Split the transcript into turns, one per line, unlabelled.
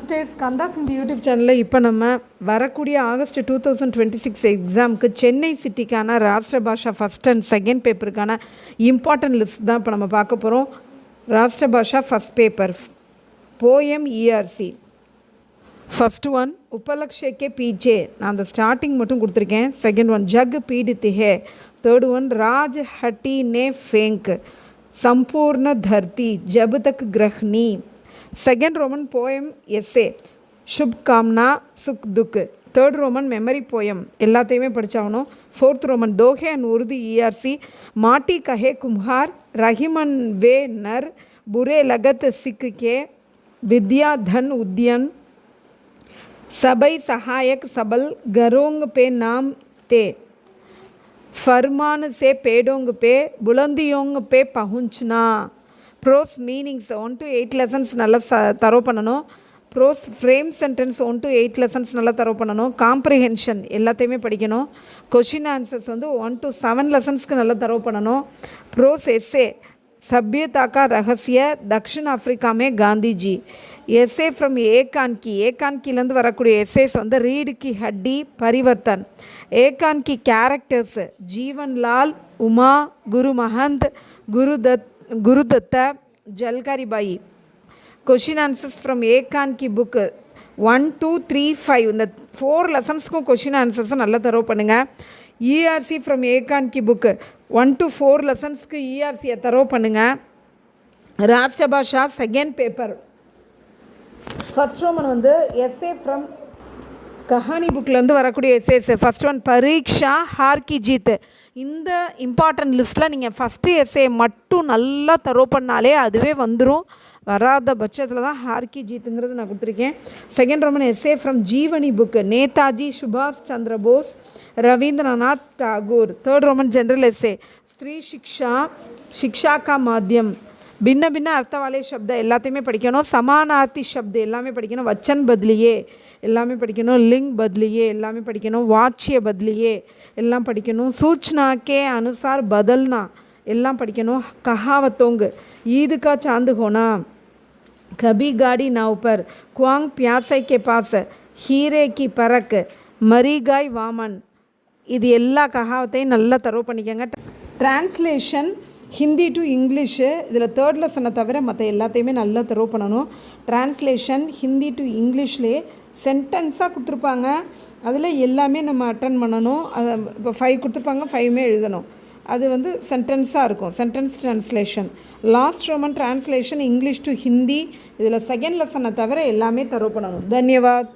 நமஸ்தே ஸ்கந்தா சிந்தி யூடியூப் சேனலில் இப்போ நம்ம வரக்கூடிய ஆகஸ்ட் 2026 எக்ஸாமுக்கு சென்னை சிட்டிக்கான Rashtra Bhasha first and second பேப்பருக்கான இம்பார்ட்டன்ட் லிஸ்ட் தான் இப்போ நம்ம பார்க்க போகிறோம். Rashtra Bhasha first paper poem ERC. First one உபலக்ஷே கே பீச்சே, நான் அந்த ஸ்டார்டிங் மட்டும் கொடுத்துருக்கேன். செகண்ட் ஒன் ஜக் பீடித் ஹே. தேர்ட் ஒன் ராஜ் ஹட்டி நே ஃபேங்க் சம்பூர்ண தர்த்தி ஜப் தக் கிரஹ்னி. செகண்ட் ரோமன் போயம் எஸ்ஸே சுப் காம்னா சுக் துக். தேர்ட் ரோமன் மெமரி போயம், எல்லாத்தையுமே படித்தாகணும். ஃபோர்த் ரோமன் தோஹே அண்ட் உருது இஆர்சி மாட்டி கஹே கும்ஹார் ரஹிமன் வே நர் புரே லகத் சிக் கே வித்யா தன் உத்யன் சபை சஹாயக் சபல் கரோங் பே நாம் தே ஃபர்மான் சே பேடோங் பே புலந்தியோங் பே பहुंचना. ப்ரோஸ் மீனிங்ஸ் 1 to 8 லெசன்ஸ் நல்லா தரோ பண்ணணும். Prose frame sentence 1 to 8 lessons நல்லா தரோ பண்ணணும். காம்ப்ரிஹென்ஷன் எல்லாத்தையுமே படிக்கணும். கொஷின் ஆன்சர்ஸ் 1 to 7 லெசன்ஸ்க்கு நல்லா தரோ பண்ணணும். ப்ரோஸ் எஸ்ஸே சபியதா கா ரகசிய தக்ஷின் ஆஃப்ரிக்கா மே காந்திஜி. எஸ்ஸே ஃப்ரம் ஏகான்கிலேருந்து வரக்கூடிய எஸ்ஸேஸ் ரீடு கி ஹட்டி பரிவர்த்தன். ஏகான்கி characters Jeevanlal, Uma, Guru Mahant, Gurudatta, Jhalkaribai. Question answers from ஏகான் கி புக்கு 1 2 3 5 இந்த 4 லெசன்ஸ்க்கும் கொஷின் ஆன்சர்ஸை நல்லா தரோ பண்ணுங்கள். இஆர்சி ஃப்ரம் ஏகான் கி புக்கு 1 to 4 லெசன்ஸ்க்கு இஆர்சியை தரோ பண்ணுங்கள். Rashtra Bhasha second paper first Roman essay from கஹானி புக்கிலேருந்து வரக்கூடிய எஸ்ஏஸ். ஃபஸ்ட் ஒன் பரீக்ஷா ஹார்கி ஜீத். இந்த இம்பார்ட்டன்ட் லிஸ்ட்டில் நீங்கள் ஃபஸ்ட்டு எஸ்ஏ மட்டும் நல்லா தரோ பண்ணாலே அதுவே வந்துடும். வராத பட்சத்தில் தான் ஹார்கி ஜீத்துங்கிறது நான் கொடுத்துருக்கேன். செகண்ட் ரோமன் எஸ்ஏ ஃப்ரம் ஜீவனி புக்கு நேதாஜி சுபாஷ் Chandra Bose Rabindranath Tagore. Third Roman general essay ஸ்திரீ சிக்ஷா கா மாத்தியம் பின்ன பின்ன அர்த்த வாலே சப்த எல்லாத்தையுமே படிக்கணும். சமானார்த்தி சப்த எல்லாமே படிக்கணும். வச்சன் பத்லியே எல்லாமே படிக்கணும். லிங் பத்லியே எல்லாமே படிக்கணும். வாச்சிய பத்லியே எல்லாம் படிக்கணும். சூச்சனா கே அனுசார் பதல்னா எல்லாம் படிக்கணும். கஹாவத்தோங்கு ஈது கா சாந்து ஹோனா கபி காடி நாவ் பர் குவாங் பியாசை கே பாஸ் ஹீரே கி பரக் மரிகாய் வாமன். இது எல்லா கஹாவத்தையும் நல்லா தரவு பண்ணிக்கோங்க. டிரான்ஸ்லேஷன் ஹிந்தி டு இங்கிலீஷு, இதில் தேர்ட் லெசனை தவிர மற்ற எல்லாத்தையுமே நல்லா தரவு பண்ணணும். டிரான்ஸ்லேஷன் ஹிந்தி டு இங்கிலீஷ்லேயே சென்டென்ஸாக கொடுத்துருப்பாங்க, அதில் எல்லாமே நம்ம அட்டன் பண்ணணும். அதை இப்போ 5 கொடுத்துருப்பாங்க, 5மே எழுதணும். அது சென்டென்ஸாக இருக்கும். Sentence translation. Last Roman translation English to Hindi, இதில் செகண்ட் லெசனை தவிர எல்லாமே தரவு பண்ணணும். தன்யவாத்.